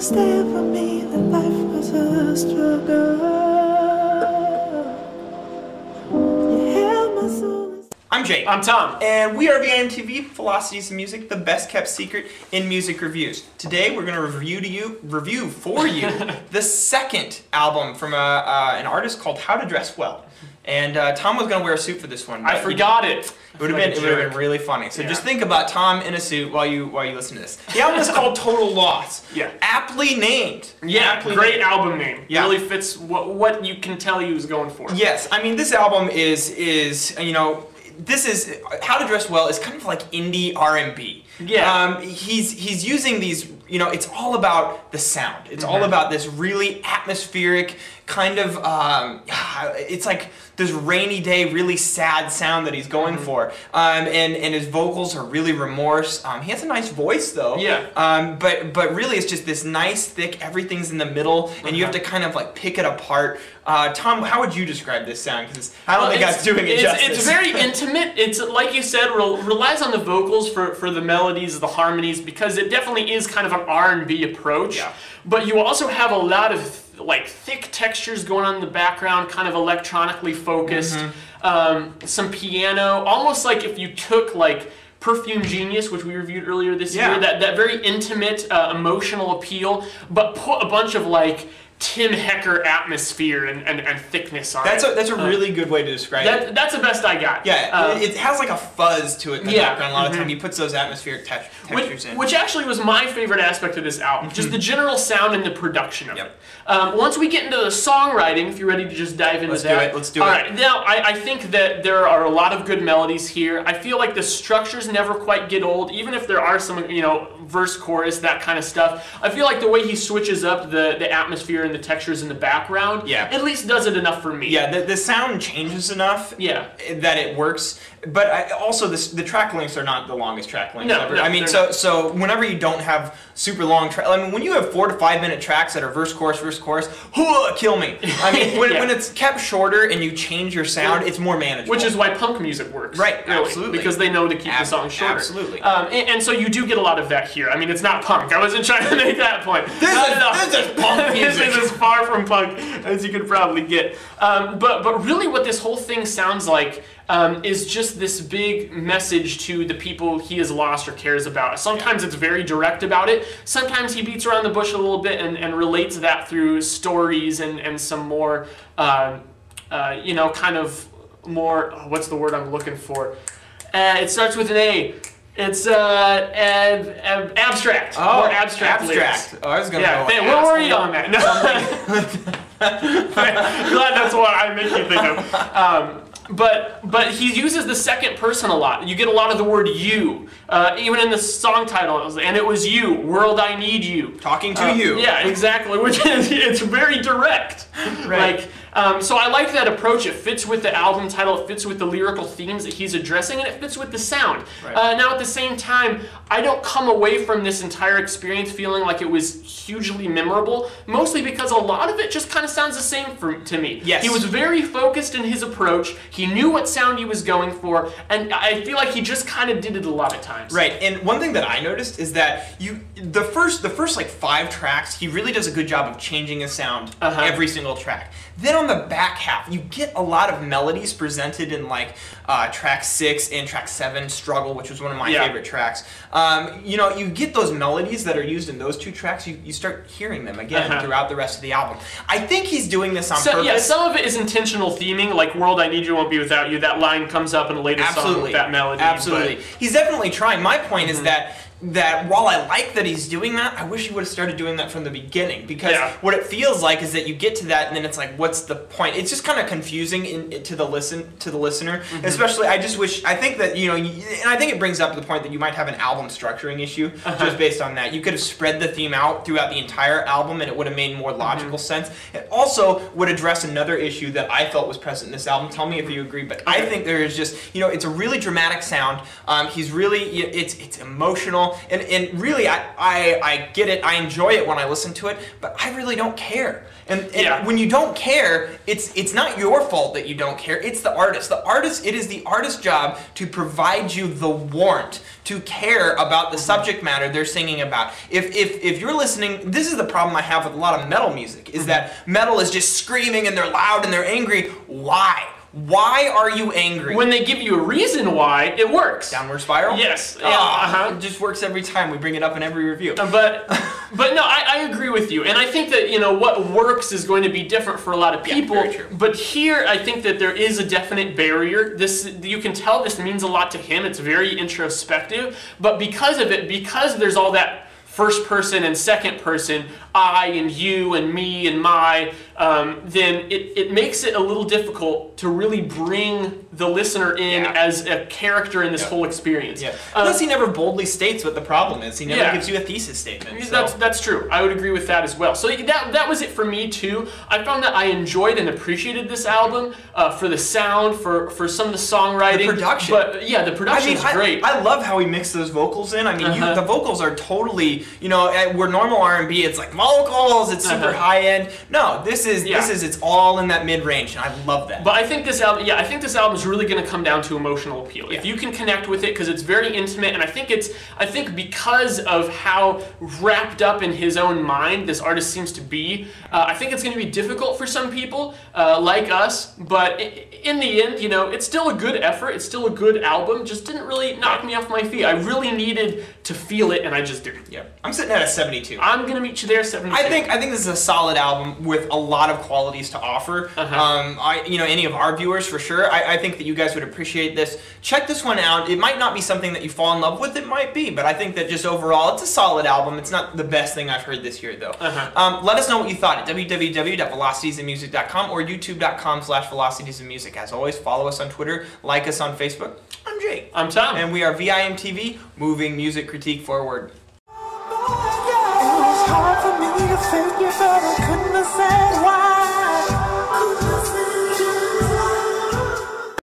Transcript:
understand for me that life was a struggle. You held my soul. I'm Jake. I'm Tom. And we are VIMTV, Velocities of Music, the best kept secret in music reviews. Today we're going to review for you the second album from an artist called How to Dress Well. And Tom was going to wear a suit for this one. I forgot it. It would have been really funny. So just think about Tom in a suit while you listen to this. The album is called Total Loss. Yeah. Aptly named. Yeah, great album name. Yeah. Really fits what you can tell he was going for. Yes, I mean this album is you know, this is How to Dress Well is kind of like indie R&B. Yeah. He's using these, you know, it's all about the sound. It's all about this really atmospheric kind of it's like this rainy day, really sad sound that he's going for. And his vocals are really remorse. He has a nice voice though. Yeah. But really it's just this nice, thick, everything's in the middle, and you have to kind of like pick it apart. Tom, how would you describe this sound? Because I don't think I was doing it justice. It's very intimate. It's, like you said, relies on the vocals for the melodies, the harmonies, because it definitely is kind of an R&B approach. Yeah. But you also have a lot of like thick textures going on in the background, kind of electronically focused. Some piano, almost like if you took like Perfume Genius, which we reviewed earlier this year, that very intimate, emotional appeal, but put a bunch of like Tim Hecker atmosphere and thickness on it. That's a really good way to describe it. That's the best I got. Yeah, it has like a fuzz to it in the background a lot of time. He puts those atmospheric textures in. Which actually was my favorite aspect of this album, just the general sound and the production of it. Once we get into the songwriting, if you're ready to just dive into that. Let's do it. All right, now I think that there are a lot of good melodies here. I feel like the structures never quite get old, even if there are some, you know, verse, chorus, that kind of stuff. I feel like the way he switches up the atmosphere and the textures in the background, at least does it enough for me. Yeah, the sound changes enough that it works. But also, the track lengths are not the longest track lengths ever. I mean, so whenever you don't have super long track, I mean, when you have 4 to 5 minute tracks that are verse, chorus, kill me. I mean, when it's kept shorter and you change your sound, it's more manageable. Which is why punk music works. Right, really, absolutely. because they know to keep the song shorter. Absolutely. And so you do get a lot of that here. I mean, it's not punk. I wasn't trying to make that point. This is punk music. This is as far from punk as you could probably get. But really what this whole thing sounds like is just this big message to the people he has lost or cares about. Sometimes it's very direct about it. Sometimes he beats around the bush a little bit and relates that through stories and some more, you know, kind of more, what's the word I'm looking for? It starts with an A. It's abstract. Oh, more abstract. Oh, I was going to go with where were you on that? No. Glad that's what I make you think of. But he uses the second person a lot. You get a lot of the word you, even in the song title. And it was you, world, I need you. Talking to you. Yeah, exactly. Which is, it's very direct. Right. Like, so I like that approach. It fits with the album title. It fits with the lyrical themes that he's addressing, and it fits with the sound. Now, at the same time, I don't come away from this entire experience feeling like it was hugely memorable, mostly because a lot of it just kind of sounds the same to me. Yes. He was very focused in his approach. He knew what sound he was going for, and I feel like he just kind of did it a lot of times. Right, and one thing that I noticed is that the first like 5 tracks, he really does a good job of changing his sound every single track. Then on the back half, you get a lot of melodies presented in like track 6 and track 7, Struggle, which was one of my favorite tracks. You know, you get those melodies that are used in those 2 tracks, you start hearing them again throughout the rest of the album. I think he's doing this on purpose. Yeah, some of it is intentional theming, like World, I Need You, Won't Be Without You. That line comes up in a later song with that melody. Absolutely. He's definitely trying. My point is that while I like that he's doing that, I wish he would have started doing that from the beginning, because what it feels like is that you get to that and then it's like, what's the point? It's just kind of confusing to the listener. Especially, I think that, you know, and I think it brings up the point that you might have an album structuring issue just based on that. You could have spread the theme out throughout the entire album and it would have made more logical sense. It also would address another issue that I felt was present in this album. Tell me if you agree, but I think there is just, you know, it's a really dramatic sound. He's really, it's emotional. and really, I get it, I enjoy it when I listen to it, but I really don't care. And when you don't care, it's not your fault that you don't care, it's the artist. It is the artist's job to provide you the warrant to care about the subject matter they're singing about. If you're listening, this is the problem I have with a lot of metal music, is that metal is just screaming and they're loud and they're angry. Why? Why are you angry? When they give you a reason why, it works. Downward spiral? Yes. It just works every time. We bring it up in every review. But no, I agree with you. And I think that, what works is going to be different for a lot of people. Very true. But here, I think that there is a definite barrier. You can tell this means a lot to him. It's very introspective. But because of it, because there's all that first person and second person, I and you and me and my, then it makes it a little difficult to really bring the listener in as a character in this whole experience. Plus he never boldly states what the problem is. He never gives you a thesis statement. So. That's true. I would agree with that as well. So that was it for me too. I found that I enjoyed and appreciated this album for the sound, for some of the songwriting. The production. But yeah, the production's great. I love how he mixed those vocals in. I mean, the vocals are totally, where normal R&B, it's like vocals, it's super high end. No, this is it's all in that mid range, and I love that. But I think this album, is really going to come down to emotional appeal. If you can connect with it, because it's very intimate, and I think because of how wrapped up in his own mind this artist seems to be, I think it's going to be difficult for some people like us. But in the end, it's still a good effort. It's still a good album. Just didn't really knock me off my feet. I really needed to feel it, and I just didn't. Yeah, I'm sitting at a 72. I'm going to meet you there, 72. I think this is a solid album with a lot of qualities to offer. Any of our viewers for sure. I think that you guys would appreciate this. Check this one out. It might not be something that you fall in love with. It might be, but I think that just overall, it's a solid album. It's not the best thing I've heard this year, though. Let us know what you thought at www.velocitiesandmusic.com or youtube.com/velocitiesandmusic. As always, follow us on Twitter, like us on Facebook. I'm Jake. I'm Tom. And we are VIMTV, moving music critique forward. It was hard for me to figure, but I couldn't have said